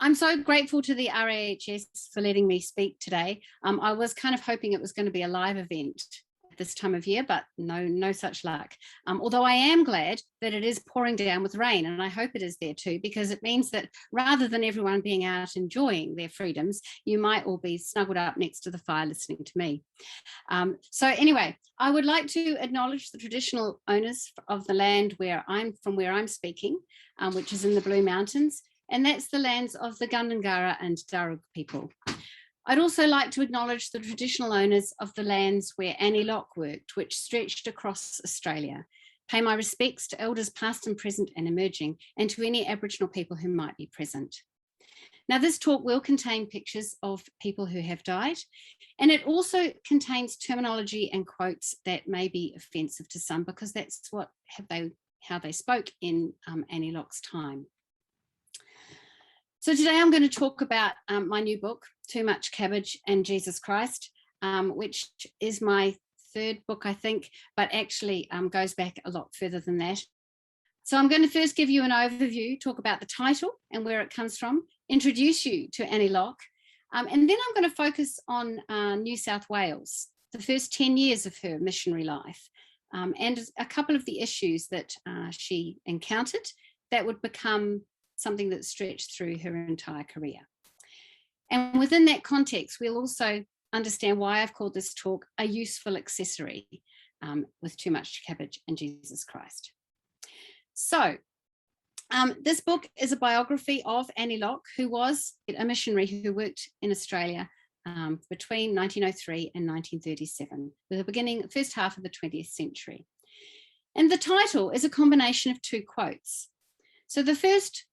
I'm so grateful to the RAHS for letting me speak today. I was kind of hoping it was going to be a live event at this time of year, but no such luck. Although I am glad that it is pouring down with rain, and I hope it is there too, because it means that rather than everyone being out enjoying their freedoms, you might all be snuggled up next to the fire listening to me. So anyway, I would like to acknowledge the traditional owners of the land where I'm speaking, which is in the Blue Mountains. And that's the lands of the Gundungurra and Darug people. I'd also like to acknowledge the traditional owners of the lands where Annie Locke worked, which stretched across Australia. Pay my respects to elders past and present and emerging, and to any Aboriginal people who might be present. Now, this talk will contain pictures of people who have died, and it also contains terminology and quotes that may be offensive to some, because that's how they spoke in Annie Locke's time. So today I'm going to talk about my new book, Too Much Cabbage and Jesus Christ, which is my third book, I think, but actually goes back a lot further than that. So I'm going to first give you an overview, talk about the title and where it comes from, introduce you to Annie Locke, and then I'm going to focus on New South Wales, the first 10 years of her missionary life, and a couple of the issues that she encountered that would become something that stretched through her entire career. And within that context, we'll also understand why I've called this talk a useful accessory with Too Much Cabbage and Jesus Christ. So this book is a biography of Annie Locke, who was a missionary who worked in Australia between 1903 and 1937, with the beginning, first half of the 20th century. And the title is a combination of two quotes. So the first,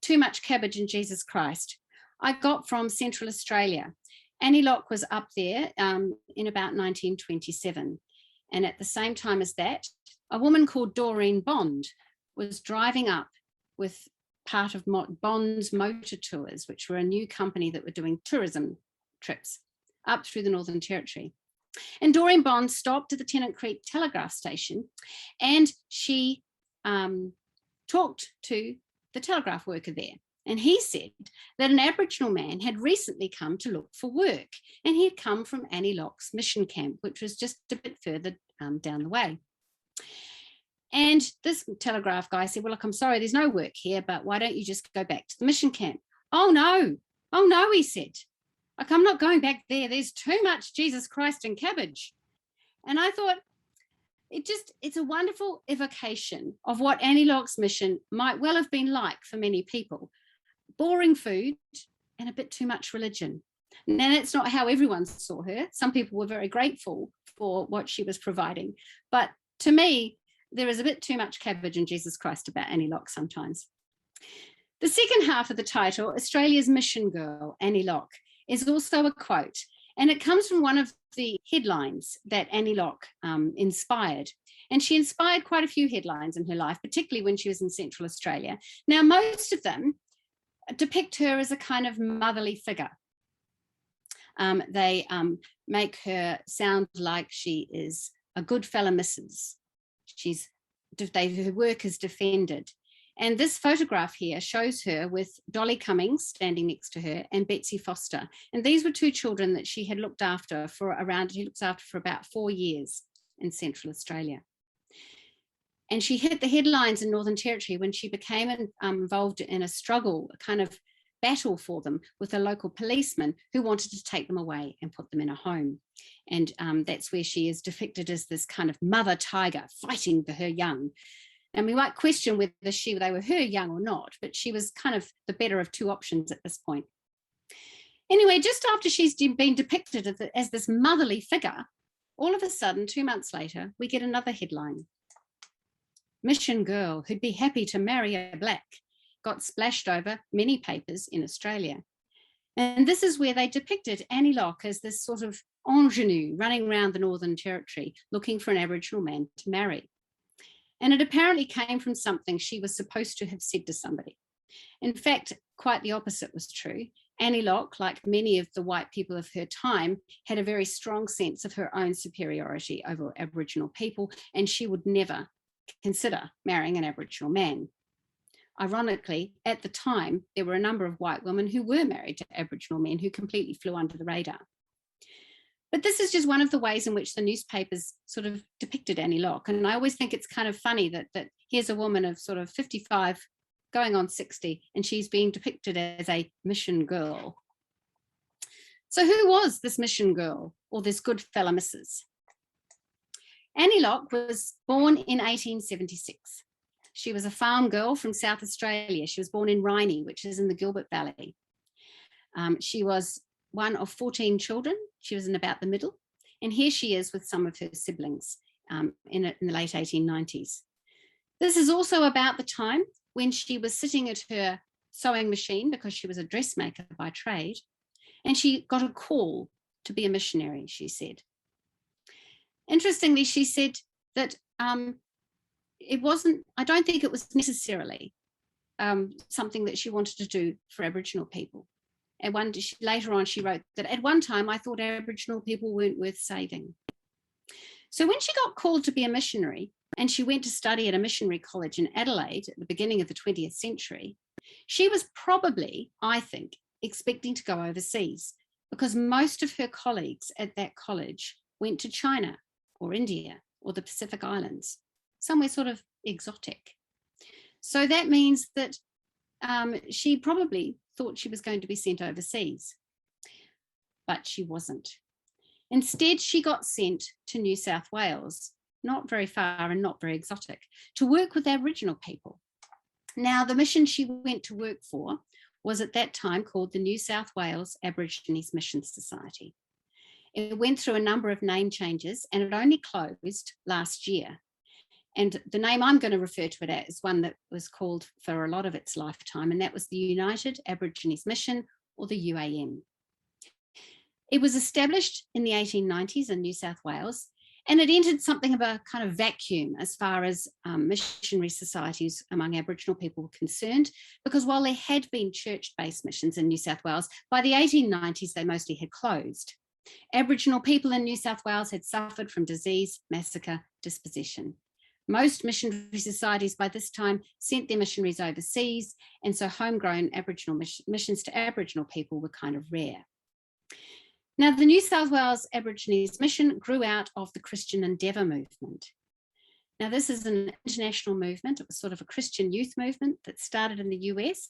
Too Much Cabbage and Jesus Christ, I got from Central Australia. Annie Locke was up there in about 1927. And at the same time as that, a woman called Doreen Bond was driving up with part of Bond's Motor Tours, which were a new company that were doing tourism trips up through the Northern Territory. And Doreen Bond stopped at the Tennant Creek telegraph station, and she talked to the telegraph worker there. And he said that an Aboriginal man had recently come to look for work, and he had come from Annie Locke's mission camp, which was just a bit further down the way. And this telegraph guy said, well, look, I'm sorry, there's no work here, but why don't you just go back to the mission camp? Oh, no, he said. Like, I'm not going back there. There's too much Jesus Christ and cabbage. And I thought, it's a wonderful evocation of what Annie Locke's mission might well have been like for many people. Boring food and a bit too much religion. Now, that's not how everyone saw her. Some people were very grateful for what she was providing. But to me, there is a bit too much cabbage and Jesus Christ about Annie Locke sometimes. The second half of the title, Australia's Mission Girl, Annie Locke, is also a quote. And it comes from one of the headlines that Annie Locke inspired. And she inspired quite a few headlines in her life, particularly when she was in Central Australia. Now, most of them depict her as a kind of motherly figure. They make her sound like she is a good fellow missus. Her work is defended. And this photograph here shows her with Dolly Cummings standing next to her and Betsy Forster. And these were two children that she had looked after for about 4 years in Central Australia. And she hit the headlines in Northern Territory when she became involved in a struggle, a kind of battle for them with a local policeman who wanted to take them away and put them in a home. And that's where she is depicted as this kind of mother tiger fighting for her young. And we might question whether they were her young or not, but she was kind of the better of two options at this point. Anyway, just after she's been depicted as this motherly figure, all of a sudden, 2 months later, we get another headline. Mission girl who'd be happy to marry a black got splashed over many papers in Australia. And this is where they depicted Annie Locke as this sort of ingenue running around the Northern Territory looking for an Aboriginal man to marry. And it apparently came from something she was supposed to have said to somebody. In fact, quite the opposite was true. Annie Locke, like many of the white people of her time, had a very strong sense of her own superiority over Aboriginal people, and she would never consider marrying an Aboriginal man. ironically, at the time, there were a number of white women who were married to Aboriginal men who completely flew under the radar. But this is just one of the ways in which the newspapers sort of depicted Annie Locke. And I always think it's kind of funny that here's a woman of sort of 55 going on 60, and she's being depicted as a mission girl. So who was this mission girl, or this good fella Mrs.? Annie Locke was born in 1876. She was a farm girl from South Australia. She was born in Rhynie, which is in the Gilbert Valley. She was one of 14 children. She was in about the middle. And here she is with some of her siblings in the late 1890s. This is also about the time when she was sitting at her sewing machine, because she was a dressmaker by trade, and she got a call to be a missionary, she said. Interestingly, she said that it wasn't, I don't think it was necessarily something that she wanted to do for Aboriginal people. And later on, she wrote that at one time, I thought Aboriginal people weren't worth saving. So when she got called to be a missionary, and she went to study at a missionary college in Adelaide at the beginning of the 20th century, she was probably, I think, expecting to go overseas, because most of her colleagues at that college went to China or India or the Pacific Islands, somewhere sort of exotic. So that means that she probably thought she was going to be sent overseas, but she wasn't. Instead, she got sent to New South Wales, not very far and not very exotic, to work with Aboriginal people. Now, the mission she went to work for was at that time called the New South Wales Aborigines Mission Society. It went through a number of name changes, and it only closed last year. And the name I'm going to refer to it as is one that was called for a lot of its lifetime, and that was the United Aborigines Mission, or the UAM. It was established in the 1890s in New South Wales, and it entered something of a kind of vacuum as far as missionary societies among Aboriginal people were concerned, because while there had been church-based missions in New South Wales, by the 1890s they mostly had closed. Aboriginal people in New South Wales had suffered from disease, massacre, dispossession. Most missionary societies by this time sent their missionaries overseas, and so homegrown Aboriginal missions to Aboriginal people were kind of rare. Now, the New South Wales Aborigines Mission grew out of the Christian Endeavour movement. Now, this is an international movement. It was sort of a Christian youth movement that started in the US,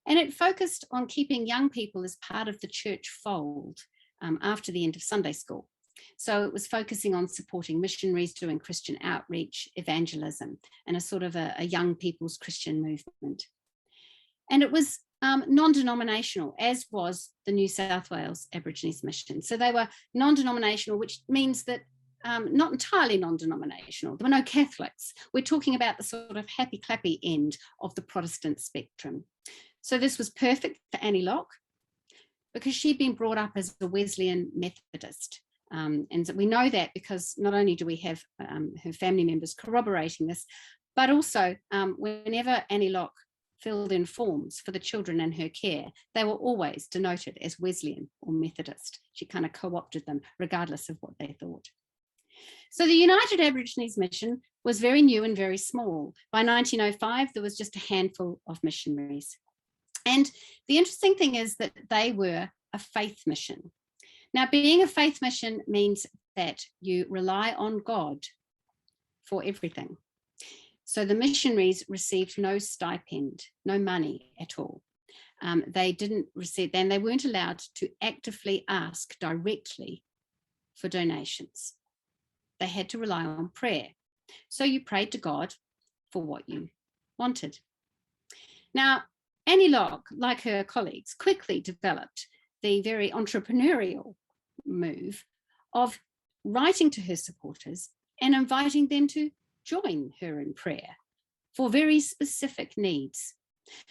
and it focused on keeping young people as part of the church fold after the end of Sunday school. So it was focusing on supporting missionaries, doing Christian outreach, evangelism, and a sort of a young people's Christian movement. And it was non-denominational, as was the New South Wales Aborigines Mission. So they were non-denominational, which means that not entirely non-denominational. There were no Catholics. We're talking about the sort of happy-clappy end of the Protestant spectrum. So this was perfect for Annie Locke, because she'd been brought up as a Wesleyan Methodist. And we know that because not only do we have her family members corroborating this, but also whenever Annie Locke filled in forms for the children in her care, they were always denoted as Wesleyan or Methodist. She kind of co-opted them regardless of what they thought. So the United Aborigines Mission was very new and very small. By 1905, there was just a handful of missionaries. And the interesting thing is that they were a faith mission. Now, being a faith mission means that you rely on God for everything. So the missionaries received no stipend, no money at all. They didn't receive, and they weren't allowed to actively ask directly for donations. They had to rely on prayer. So you prayed to God for what you wanted. Now, Annie Locke, like her colleagues, quickly developed the very entrepreneurial move of writing to her supporters and inviting them to join her in prayer for very specific needs.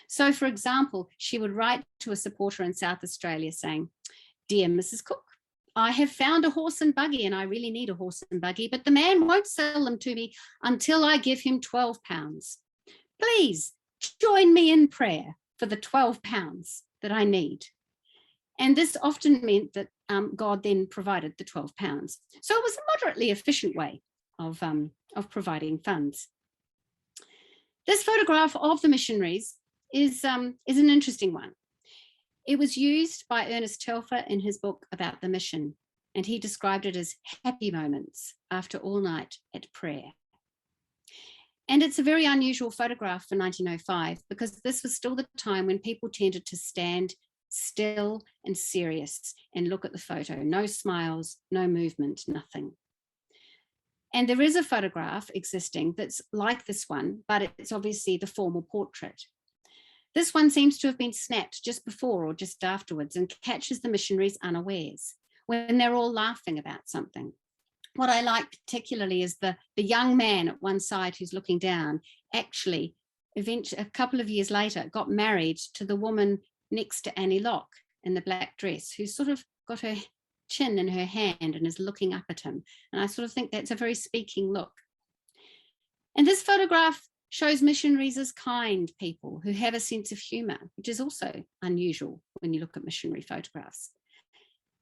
So, for example, she would write to a supporter in South Australia saying, "Dear Mrs. Cook, I have found a horse and buggy and I really need a horse and buggy, but the man won't sell them to me until I give him £12. Please join me in prayer for the £12 that I need." And this often meant that God then provided the £12. So it was a moderately efficient way of providing funds. This photograph of the missionaries is an interesting one. It was used by Ernest Telfer in his book about the mission, and he described it as happy moments after all night at prayer. And it's a very unusual photograph for 1905 because this was still the time when people tended to stand still and serious and look at the photo. No smiles, no movement, nothing. And there is a photograph existing that's like this one, but it's obviously the formal portrait. This one seems to have been snapped just before or just afterwards and catches the missionaries unawares when they're all laughing about something. What I like particularly is the young man at one side who's looking down actually, eventually, a couple of years later, got married to the woman next to Annie Locke in the black dress, who's sort of got her chin in her hand and is looking up at him. And I sort of think that's a very speaking look. And this photograph shows missionaries as kind people who have a sense of humour, which is also unusual when you look at missionary photographs.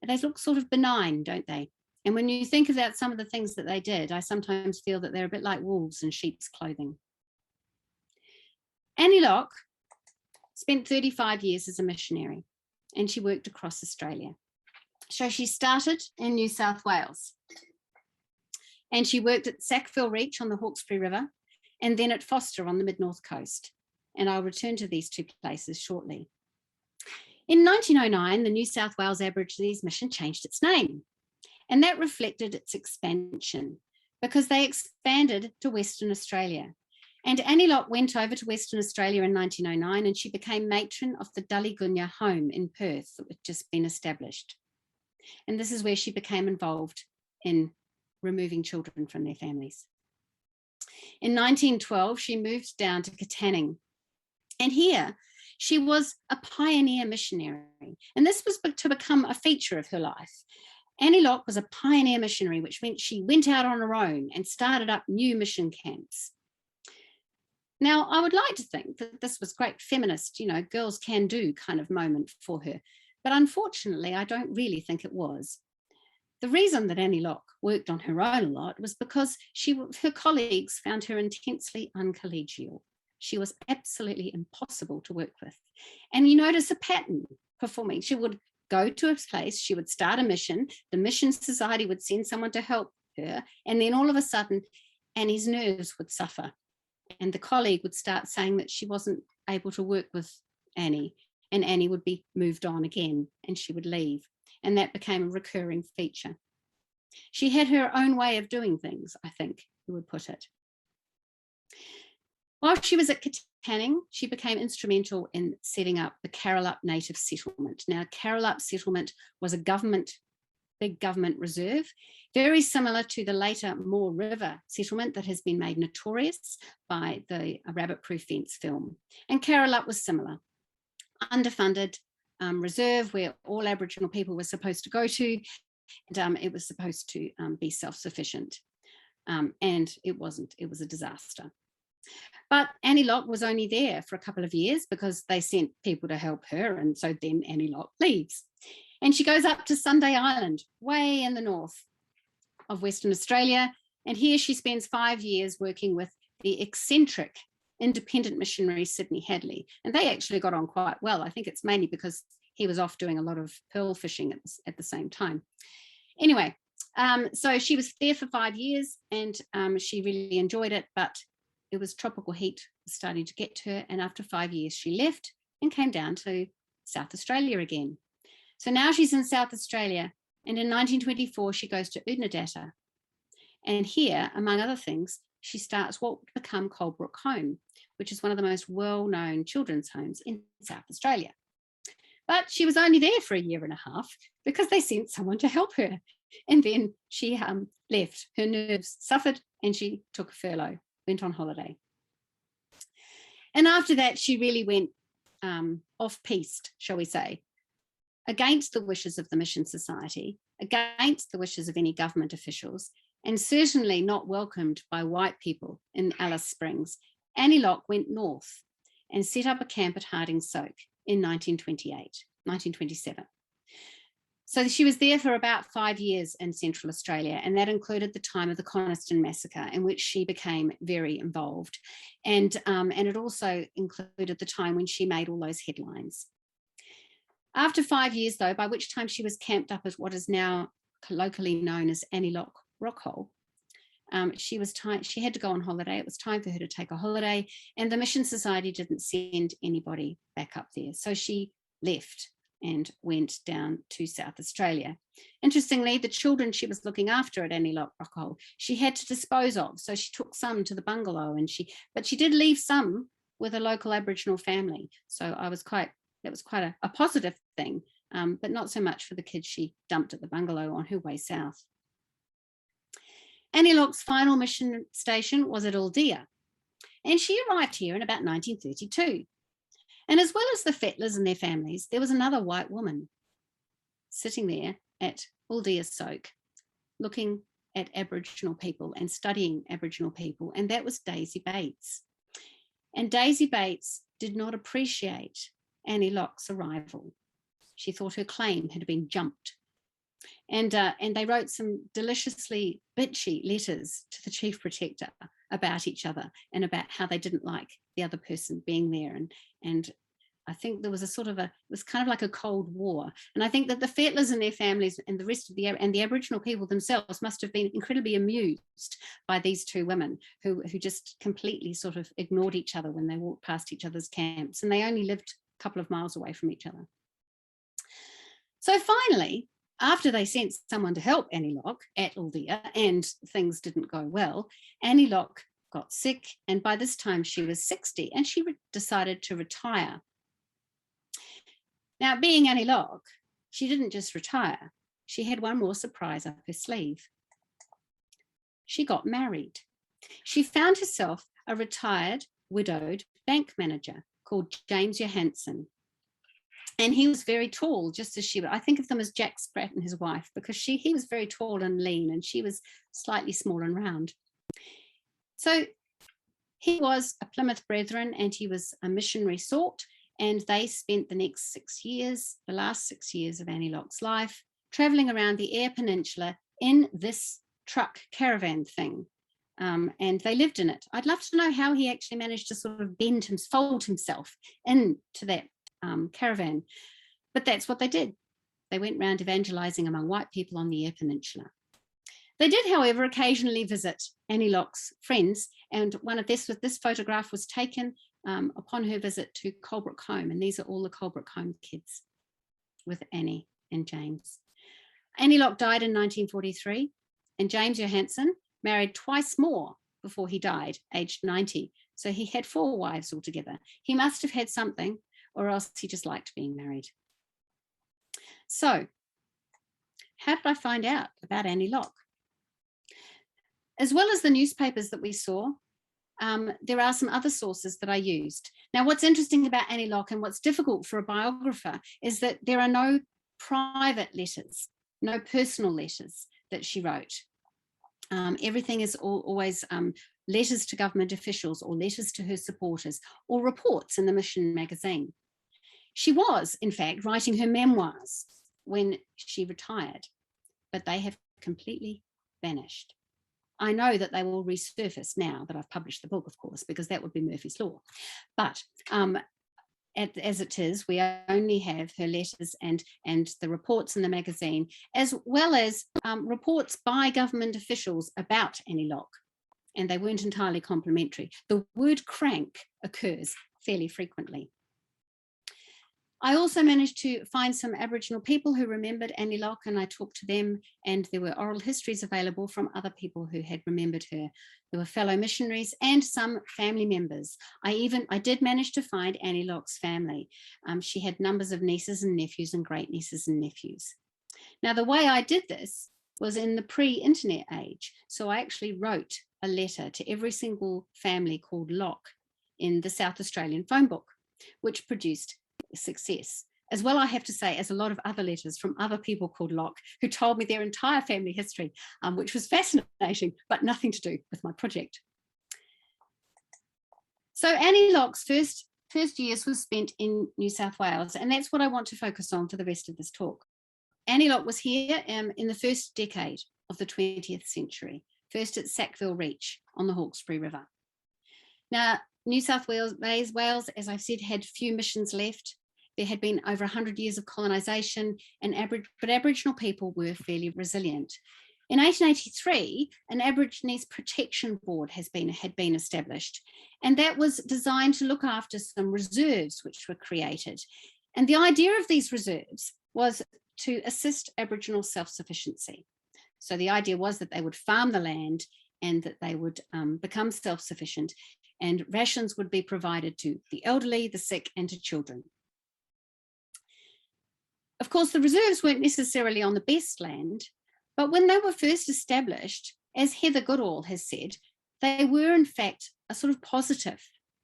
They look sort of benign, don't they? And when you think about some of the things that they did, I sometimes feel that they're a bit like wolves in sheep's clothing. Annie Locke spent 35 years as a missionary, and she worked across Australia. So she started in New South Wales, and she worked at Sackville Reach on the Hawkesbury River, and then at Forster on the mid-north coast. And I'll return to these two places shortly. In 1909, the New South Wales Aborigines Mission changed its name. And that reflected its expansion because they expanded to Western Australia. And Annie Locke went over to Western Australia in 1909 and she became matron of the Dullygunya home in Perth that had just been established. And this is where she became involved in removing children from their families. In 1912, she moved down to Katanning. And here she was a pioneer missionary. And this was to become a feature of her life. Annie Locke was a pioneer missionary, which meant she went out on her own and started up new mission camps. Now, I would like to think that this was great feminist, girls can do kind of moment for her. But unfortunately, I don't really think it was. The reason that Annie Locke worked on her own a lot was because her colleagues found her intensely uncollegial. She was absolutely impossible to work with. And you notice a pattern performing. She would go to a place, she would start a mission, the mission society would send someone to help her, and then all of a sudden Annie's nerves would suffer and the colleague would start saying that she wasn't able to work with Annie, and Annie would be moved on again and she would leave, and that became a recurring feature. She had her own way of doing things, I think you would put it. While she was at Katanning, she became instrumental in setting up the Carrolup Native Settlement. Now, Carrolup Settlement was a big government reserve, very similar to the later Moore River settlement that has been made notorious by the Rabbit Proof Fence film. And Carrolup was similar, underfunded reserve where all Aboriginal people were supposed to go to, and it was supposed to be self-sufficient. And it wasn't, it was a disaster. But Annie Locke was only there for a couple of years because they sent people to help her, and so then Annie Locke leaves. And she goes up to Sunday Island, way in the north of Western Australia, and here she spends 5 years working with the eccentric independent missionary Sydney Hadley, and they actually got on quite well. I think it's mainly because he was off doing a lot of pearl fishing at the same time. Anyway, so she was there for 5 years, and she really enjoyed it, but it was tropical heat starting to get to her, and after 5 years she left and came down to South Australia again. So now she's in South Australia, and in 1924 she goes to Unadata, and here, among other things, she starts what would become Colebrook Home, which is one of the most well-known children's homes in South Australia. But she was only there for 1.5 years because they sent someone to help her, and then she left. Her nerves suffered and she took a furlough, went on holiday. And after that, she really went off-piste, shall we say, against the wishes of the Mission Society, against the wishes of any government officials, and certainly not welcomed by white people in Alice Springs. Annie Locke went north and set up a camp at Harding Soak in 1927. So she was there for about 5 years in Central Australia, and that included the time of the Coniston massacre, in which she became very involved. And it also included the time when she made all those headlines. After 5 years, though, by which time she was camped up at what is now colloquially known as Annie Lock Rockhole, she had to go on holiday. It was time for her to take a holiday, and the Mission Society didn't send anybody back up there. So she left and went down to South Australia. Interestingly, the children she was looking after at Annie Lock Rockhole, she had to dispose of. So she took some to the bungalow, but she did leave some with a local Aboriginal family. So that was quite a positive thing, but not so much for the kids she dumped at the bungalow on her way south. Annie Lock's final mission station was at Aldea, and she arrived here in about 1932. And as well as the Fettlers and their families, there was another white woman sitting there at Aldea Soak, looking at Aboriginal people and studying Aboriginal people, and that was Daisy Bates. And Daisy Bates did not appreciate Annie Lock's arrival. She thought her claim had been jumped. And they wrote some deliciously bitchy letters to the Chief Protector about each other and about how they didn't like the other person being there. And I think there was it was kind of like a Cold War. And I think that the Fettlers and their families and the rest of the Aboriginal people themselves must have been incredibly amused by these two women who just completely sort of ignored each other when they walked past each other's camps, and they only lived a couple of miles away from each other. So finally, after they sent someone to help Annie Lock at Aldea and things didn't go well, Annie Lock got sick, and by this time she was 60, and she decided to retire. Now, being Annie Lock, she didn't just retire. She had one more surprise up her sleeve. She got married. She found herself a retired, widowed bank manager called James Johansson. And he was very tall, just as she was. I think of them as Jack Sprat and his wife, because he was very tall and lean, and she was slightly small and round. So he was a Plymouth Brethren, and he was a missionary sort, and they spent the last 6 years of Annie Lock's life, travelling around the Eyre Peninsula in this truck caravan thing. And they lived in it. I'd love to know how he actually managed to sort of fold himself into that caravan. But that's what they did. They went round evangelizing among white people on the Eyre Peninsula. They did, however, occasionally visit Annie Lock's friends, and this photograph was taken upon her visit to Colebrook Home, and these are all the Colebrook Home kids with Annie and James. Annie Lock died in 1943, and James Johansson married twice more before he died, aged 90. So he had 4 wives altogether. He must have had something, or else he just liked being married. So how did I find out about Annie Lock? As well as the newspapers that we saw, there are some other sources that I used. Now, what's interesting about Annie Lock and what's difficult for a biographer is that there are no private letters, no personal letters that she wrote. Everything is always letters to government officials or letters to her supporters or reports in the Mission magazine. She was, in fact, writing her memoirs when she retired, but they have completely vanished. I know that they will resurface now that I've published the book, of course, because that would be Murphy's Law. But as it is, we only have her letters and the reports in the magazine, as well as reports by government officials about Annie Lock, and they weren't entirely complimentary. The word crank occurs fairly frequently. I also managed to find some Aboriginal people who remembered Annie Lock, and I talked to them, and there were oral histories available from other people who had remembered her. There were fellow missionaries and some family members. I did manage to find Annie Lock's family. She had numbers of nieces and nephews and great nieces and nephews. Now, the way I did this was in the pre-internet age. So I actually wrote a letter to every single family called Lock in the South Australian phone book, which produced success. As well, I have to say, as a lot of other letters from other people called Lock who told me their entire family history, which was fascinating, but nothing to do with my project. So Annie Lock's first years was spent in New South Wales, and that's what I want to focus on for the rest of this talk. Annie Locke was here in the first decade of the 20th century, first at Sackville Reach on the Hawkesbury River. Now, New South Wales, as I've said, had few missions left. There had been over 100 years of colonisation, but Aboriginal people were fairly resilient. In 1883, an Aborigines Protection Board had been established, and that was designed to look after some reserves which were created. And the idea of these reserves was to assist Aboriginal self-sufficiency. So the idea was that they would farm the land and that they would become self-sufficient, and rations would be provided to the elderly, the sick, and to children. Of course, the reserves weren't necessarily on the best land, but when they were first established, as Heather Goodall has said, they were in fact a sort of positive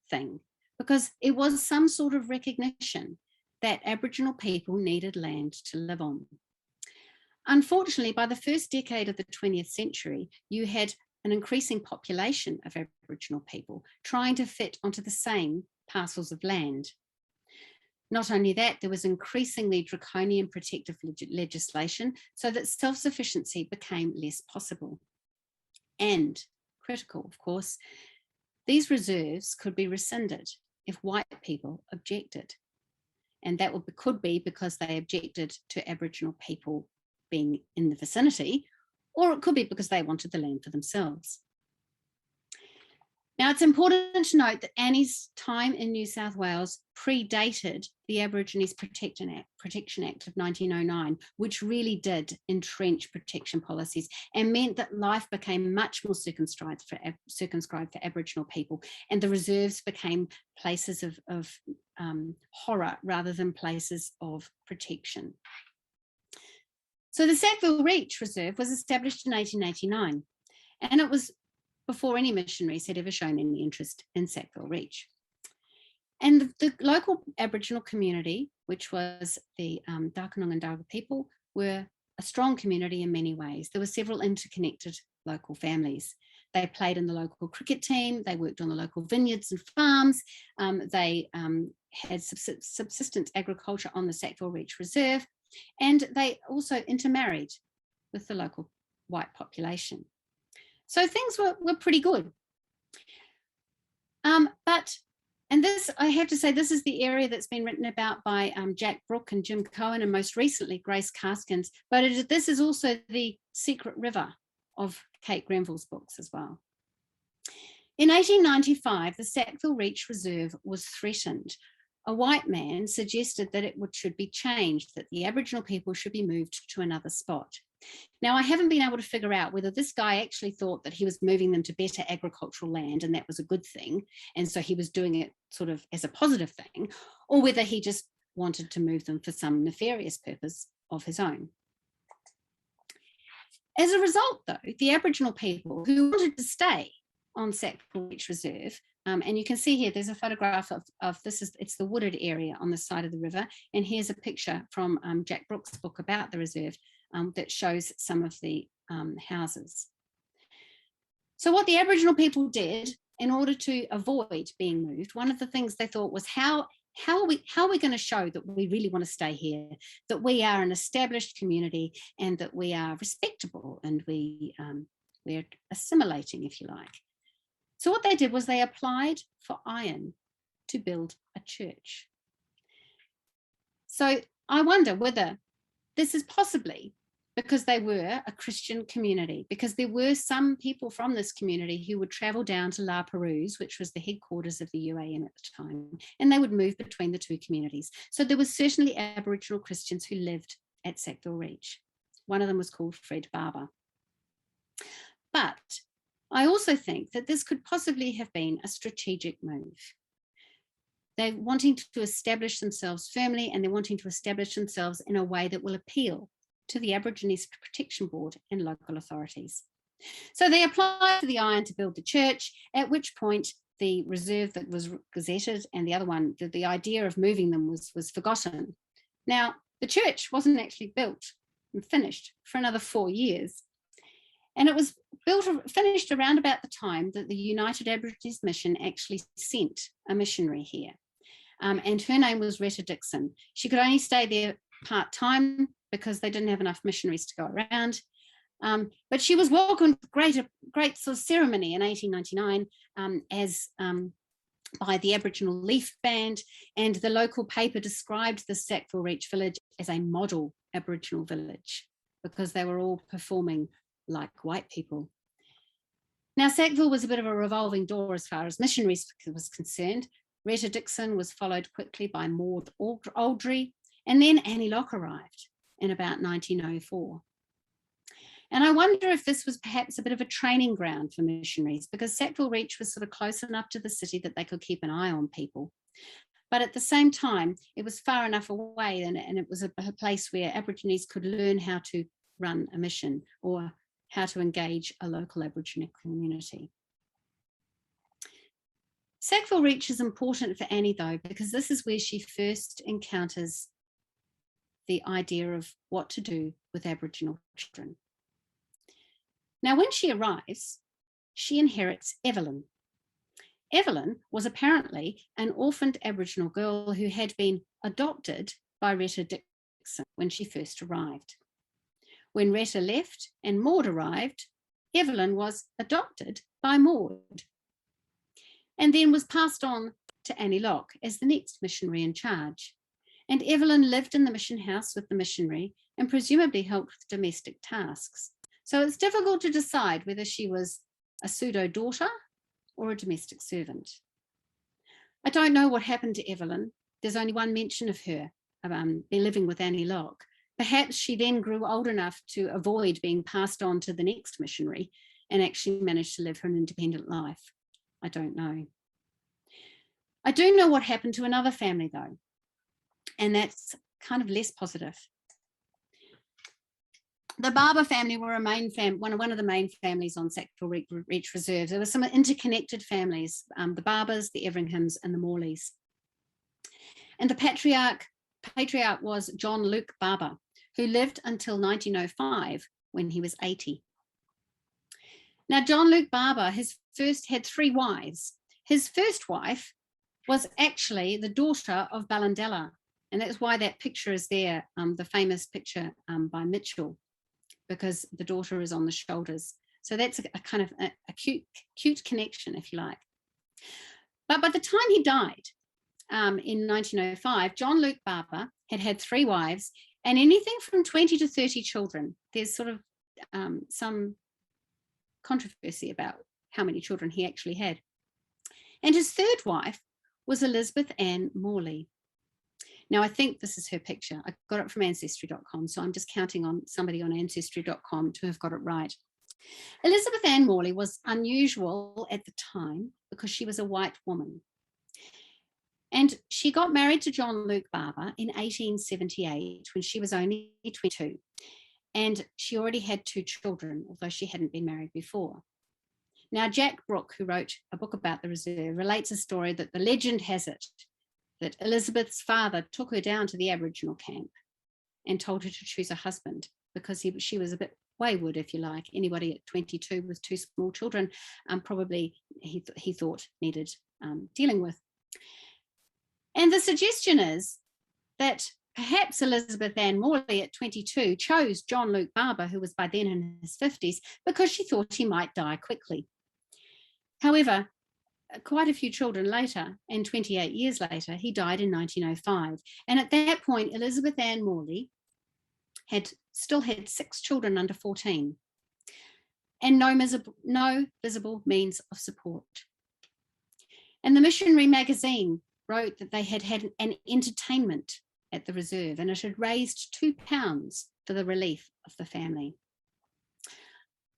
thing, because it was some sort of recognition that Aboriginal people needed land to live on. Unfortunately, by the first decade of the 20th century, you had an increasing population of Aboriginal people trying to fit onto the same parcels of land. Not only that, there was increasingly draconian protective legislation so that self-sufficiency became less possible. And, critical of course, these reserves could be rescinded if white people objected. And that could be because they objected to Aboriginal people being in the vicinity, or it could be because they wanted the land for themselves. Now, it's important to note that Annie's time in New South Wales predated the Aborigines Protection Act of 1909, which really did entrench protection policies and meant that life became much more circumscribed for Aboriginal people, and the reserves became places of horror rather than places of protection. So the Sackville Reach Reserve was established in 1889, and it was before any missionaries had ever shown any interest in Sackville Reach. And the local Aboriginal community, which was the Darkinjung people, were a strong community in many ways. There were several interconnected local families. They played in the local cricket team, they worked on the local vineyards and farms, they had subsistence agriculture on the Sackville Reach Reserve, and they also intermarried with the local white population. So things were pretty good. And this, I have to say, this is the area that's been written about by Jack Brooke and Jim Cohen, and most recently Grace Karskens, but this is also the secret river of Kate Grenville's books as well. In 1895, the Sackville Reach Reserve was threatened. A white man suggested that it should be changed, that the Aboriginal people should be moved to another spot. Now, I haven't been able to figure out whether this guy actually thought that he was moving them to better agricultural land and that was a good thing, and so he was doing it sort of as a positive thing, or whether he just wanted to move them for some nefarious purpose of his own. As a result, though, the Aboriginal people who wanted to stay on Sackville Reach Reserve, and you can see here, there's a photograph of this, it's the wooded area on the side of the river, and here's a picture from Jack Brooke's book about the reserve that shows some of the houses. So what the Aboriginal people did in order to avoid being moved, one of the things they thought was how are we going to show that we really want to stay here, that we are an established community and that we are respectable and we're assimilating, if you like. So what they did was they applied for iron to build a church. So I wonder whether this is possibly because they were a Christian community, because there were some people from this community who would travel down to La Perouse, which was the headquarters of the UAN at the time, and they would move between the two communities. So there were certainly Aboriginal Christians who lived at Sackville Reach. One of them was called Fred Barber. But I also think that this could possibly have been a strategic move. They're wanting to establish themselves firmly, and they're wanting to establish themselves in a way that will appeal to the Aborigines Protection Board and local authorities. So they applied for the iron to build the church, at which point the reserve that was gazetted and the other one, the idea of moving them was forgotten. Now, the church wasn't actually built and finished for another 4 years. And it was finished around about the time that the United Aborigines Mission actually sent a missionary here. And her name was Retta Dixon. She could only stay there part-time because they didn't have enough missionaries to go around. But she was welcomed with great sort of ceremony in 1899 as by the Aboriginal Leaf Band, and the local paper described the Sackville Reach village as a model Aboriginal village because they were all performing like white people. Now, Sackville was a bit of a revolving door as far as missionaries was concerned. Retta Dixon was followed quickly by Maud Aldry, and then Annie Locke arrived in about 1904. And I wonder if this was perhaps a bit of a training ground for missionaries, because Sackville Reach was sort of close enough to the city that they could keep an eye on people. But at the same time, it was far enough away, and it was a place where Aborigines could learn how to run a mission or how to engage a local Aboriginal community. Sackville Reach is important for Annie, though, because this is where she first encounters the idea of what to do with Aboriginal children. Now, when she arrives, she inherits Evelyn. Evelyn was apparently an orphaned Aboriginal girl who had been adopted by Retta Dixon when she first arrived. When Retta left and Maud arrived, Evelyn was adopted by Maud and then was passed on to Annie Locke as the next missionary in charge. And Evelyn lived in the mission house with the missionary and presumably helped with domestic tasks. So it's difficult to decide whether she was a pseudo-daughter or a domestic servant. I don't know what happened to Evelyn. There's only one mention of her living with Annie Locke. Perhaps she then grew old enough to avoid being passed on to the next missionary and actually managed to live her independent life. I don't know. I do know what happened to another family, though, and that's kind of less positive. The Barber family were one of the main families on Sackville Reach Reserve. There were some interconnected families, the Barbers, the Everinghams, and the Morleys. And the patriarch was John Luke Barber, who lived until 1905 when he was 80. Now, John Luke Barber had 3 wives. His first wife was actually the daughter of Ballandella, and that's why that picture is there, the famous picture by Mitchell, because the daughter is on the shoulders. So that's a kind of a cute connection, if you like. But by the time he died in 1905, John Luke Barber had 3 wives and anything from 20 to 30 children. There's sort of some controversy about how many children he actually had. And his third wife was Elizabeth Ann Morley. Now, I think this is her picture. I got it from Ancestry.com, so I'm just counting on somebody on Ancestry.com to have got it right. Elizabeth Ann Morley was unusual at the time because she was a white woman. And she got married to John Luke Barber in 1878 when she was only 22. And she already had 2 children, although she hadn't been married before. Now, Jack Brooke, who wrote a book about the reserve, relates a story that the legend has it that Elizabeth's father took her down to the Aboriginal camp and told her to choose a husband because she was a bit wayward, if you like. Anybody at 22 with 2 small children probably he thought needed dealing with. And the suggestion is that perhaps Elizabeth Ann Morley at 22 chose John Luke Barber, who was by then in his 50s, because she thought he might die quickly. However, quite a few children later, and 28 years later, he died in 1905. And at that point, Elizabeth Ann Morley still had 6 children under 14 and no visible means of support. And the Missionary magazine wrote that they had an entertainment at the reserve and it had raised £2 for the relief of the family.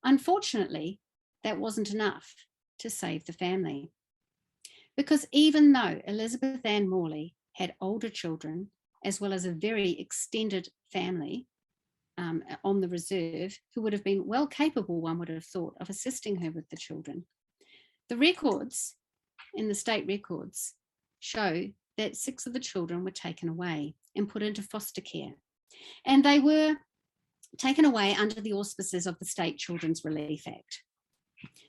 Unfortunately, that wasn't enough to save the family, because even though Elizabeth Ann Morley had older children, as well as a very extended family on the reserve, who would have been well capable, one would have thought, of assisting her with the children, the records in the state records show that 6 of the children were taken away and put into foster care. And they were taken away under the auspices of the State Children's Relief Act.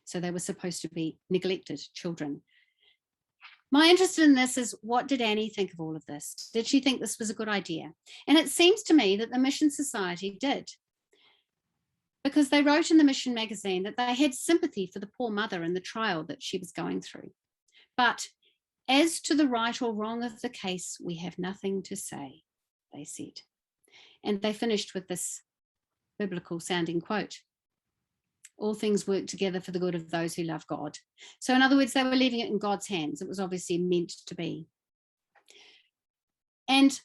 So they were supposed to be neglected children. My interest in this is, what did Annie think of all of this? Did she think this was a good idea? And it seems to me that the Mission Society did, because they wrote in the Mission magazine that they had sympathy for the poor mother and the trial that she was going through. But as to the right or wrong of the case, we have nothing to say, they said. And they finished with this biblical sounding quote: all things work together for the good of those who love God. So in other words, they were leaving it in God's hands. It was obviously meant to be. And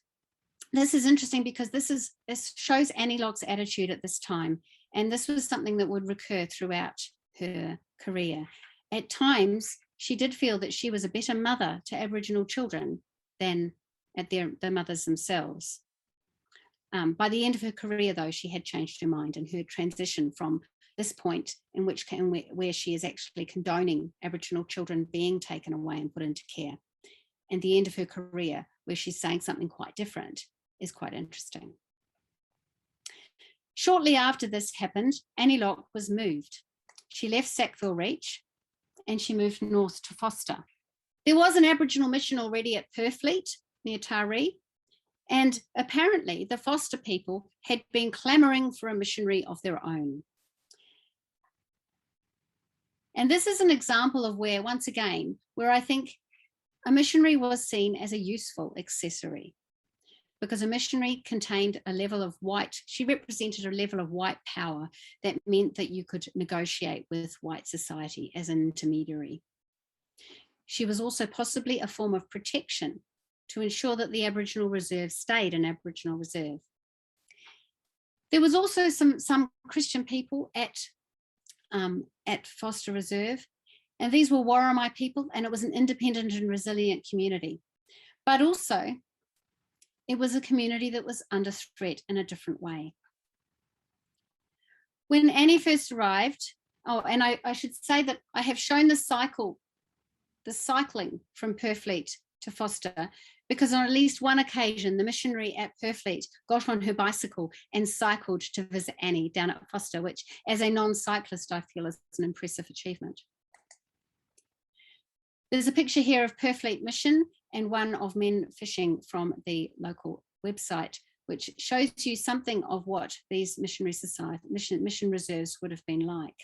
this is interesting because this shows Annie Locke's attitude at this time. And this was something that would recur throughout her career. At times, she did feel that she was a better mother to Aboriginal children than at their mothers themselves. By the end of her career, though, she had changed her mind, and her transition from this point in which where she is actually condoning Aboriginal children being taken away and put into care, and the end of her career where she's saying something quite different, is quite interesting. Shortly after this happened, Annie Locke was moved. She left Sackville Reach and she moved north to Forster. There was an Aboriginal mission already at Purfleet near Taree, and apparently the Forster people had been clamouring for a missionary of their own. And this is an example of where, once again, where I think a missionary was seen as a useful accessory, because a missionary contained a level of white, she represented a level of white power that meant that you could negotiate with white society as an intermediary. She was also possibly a form of protection to ensure that the Aboriginal Reserve stayed an Aboriginal Reserve. There was also some Christian people at Forster Reserve, and these were Warramai people, and it was an independent and resilient community. But also, it was a community that was under threat in a different way. When Annie first arrived, and I should say that I have shown the cycling from Purfleet to Forster, because on at least one occasion, the missionary at Purfleet got on her bicycle and cycled to visit Annie down at Forster, which as a non-cyclist, I feel is an impressive achievement. There's a picture here of Purfleet Mission and one of men fishing from the local website, which shows you something of what these mission reserves would have been like.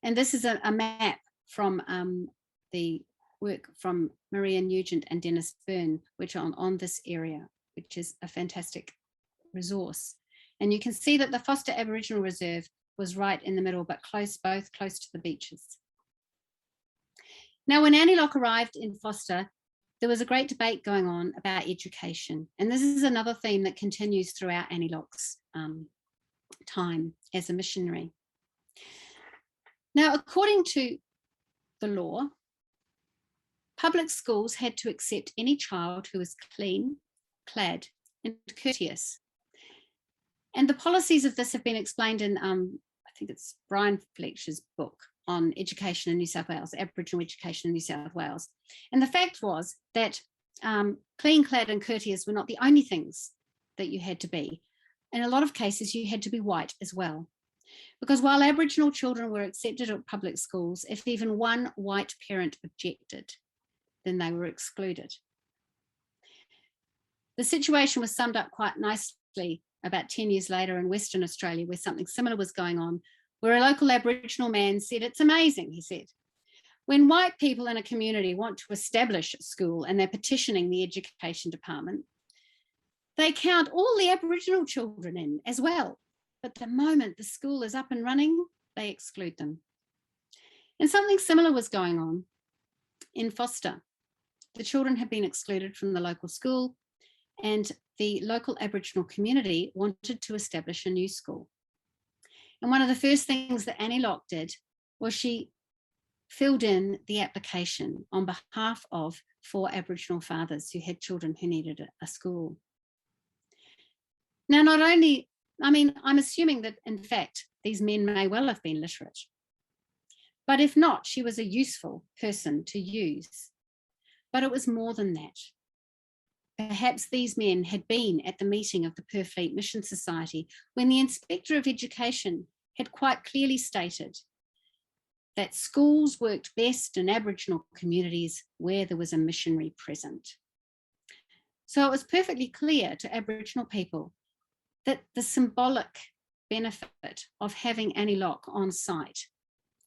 And this is a map from the work from Maria Nugent and Dennis Byrne, which are on this area, which is a fantastic resource. And you can see that the Forster Aboriginal Reserve was right in the middle, but both close to the beaches. Now, when Annie Locke arrived in Forster, there was a great debate going on about education. And this is another theme that continues throughout Annie Locke's time as a missionary. Now, according to the law, public schools had to accept any child who was clean, clad, and courteous. And the policies of this have been explained in, I think it's Brian Fletcher's book on education in New South Wales, Aboriginal education in New South Wales. And the fact was that clean, clad, and courteous were not the only things that you had to be. In a lot of cases, you had to be white as well. Because while Aboriginal children were accepted at public schools, if even one white parent objected, then they were excluded. The situation was summed up quite nicely about 10 years later in Western Australia, where something similar was going on, where a local Aboriginal man said, "It's amazing," he said, "when white people in a community want to establish a school and they're petitioning the education department, they count all the Aboriginal children in as well. But the moment the school is up and running, they exclude them." And something similar was going on in Forster. The children had been excluded from the local school, and the local Aboriginal community wanted to establish a new school. And one of the first things that Annie Locke did was she filled in the application on behalf of 4 Aboriginal fathers who had children who needed a school. Now, not only, I'm assuming that in fact, these men may well have been literate, but if not, she was a useful person to use. But it was more than that. Perhaps these men had been at the meeting of the Purfleet Mission Society when the Inspector of Education had quite clearly stated that schools worked best in Aboriginal communities where there was a missionary present. So it was perfectly clear to Aboriginal people that the symbolic benefit of having Annie Locke on site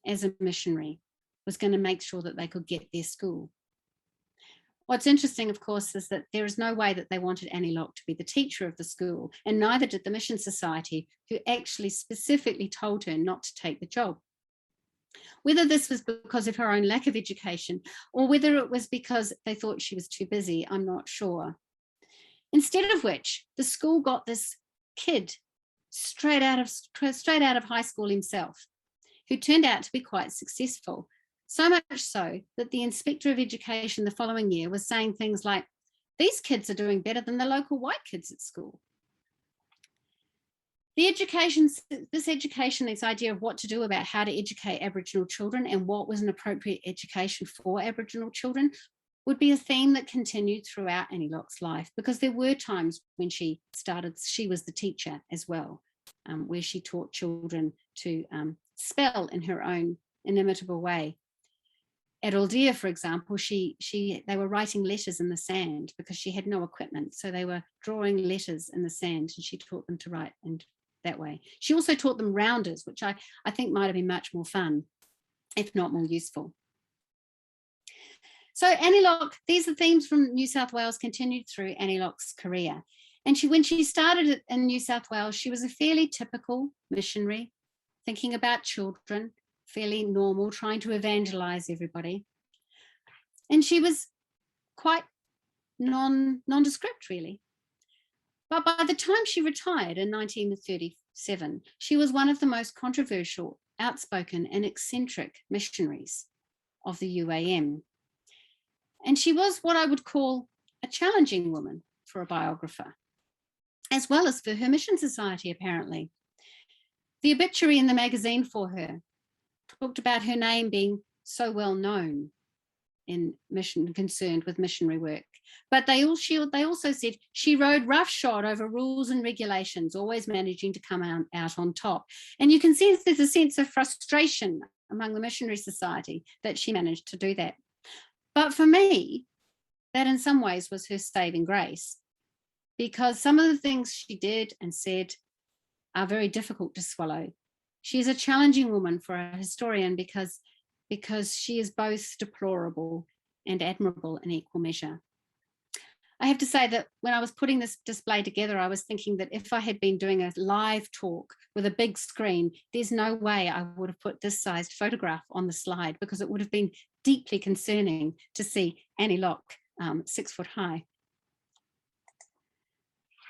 as a missionary was going to make sure that they could get their school. What's interesting, of course, is that there is no way that they wanted Annie Locke to be the teacher of the school, and neither did the Mission Society, who actually specifically told her not to take the job. Whether this was because of her own lack of education or whether it was because they thought she was too busy, I'm not sure. Instead of which, the school got this kid straight out of high school himself, who turned out to be quite successful. So much so that the Inspector of Education the following year was saying things like, these kids are doing better than the local white kids at school. This idea of what to do about how to educate Aboriginal children and what was an appropriate education for Aboriginal children would be a theme that continued throughout Annie Locke's life, because there were times when she was the teacher as well, where she taught children to spell in her own inimitable way. At Aldea, for example, they were writing letters in the sand because she had no equipment. So they were drawing letters in the sand, and she taught them to write and that way. She also taught them rounders, which I think might have been much more fun, if not more useful. So Annie Locke, these are themes from New South Wales continued through Annie Locke's career. And when she started in New South Wales, she was a fairly typical missionary, thinking about children, fairly normal, trying to evangelize everybody. And she was quite nondescript, really. But by the time she retired in 1937, she was one of the most controversial, outspoken and eccentric missionaries of the UAM. And she was what I would call a challenging woman for a biographer, as well as for her mission society, apparently. The obituary in the magazine for her talked about her name being so well known in concerned with missionary work. But they also said she rode roughshod over rules and regulations, always managing to come out on top. And you can sense there's a sense of frustration among the missionary society that she managed to do that. But for me, that in some ways was her saving grace, because some of the things she did and said are very difficult to swallow. She is a challenging woman for a historian because she is both deplorable and admirable in equal measure. I have to say that when I was putting this display together, I was thinking that if I had been doing a live talk with a big screen, there's no way I would have put this sized photograph on the slide, because it would have been deeply concerning to see Annie Locke 6 foot high.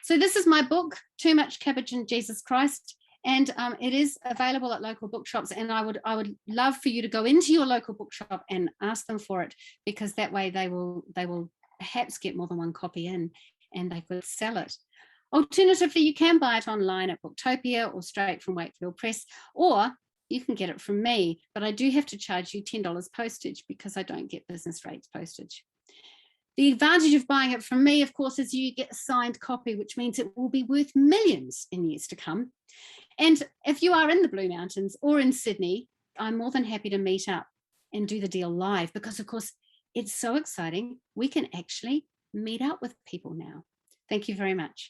So this is my book, Too Much Cabbage and Jesus Christ. And it is available at local bookshops, and I would love for you to go into your local bookshop and ask them for it, because that way they will perhaps get more than one copy in and they could sell it. Alternatively, you can buy it online at Booktopia or straight from Wakefield Press, or you can get it from me, but I do have to charge you $10 postage because I don't get business rates postage. The advantage of buying it from me, of course, is you get a signed copy, which means it will be worth millions in years to come. And if you are in the Blue Mountains or in Sydney, I'm more than happy to meet up and do the deal live, because, of course, it's so exciting. We can actually meet up with people now. Thank you very much.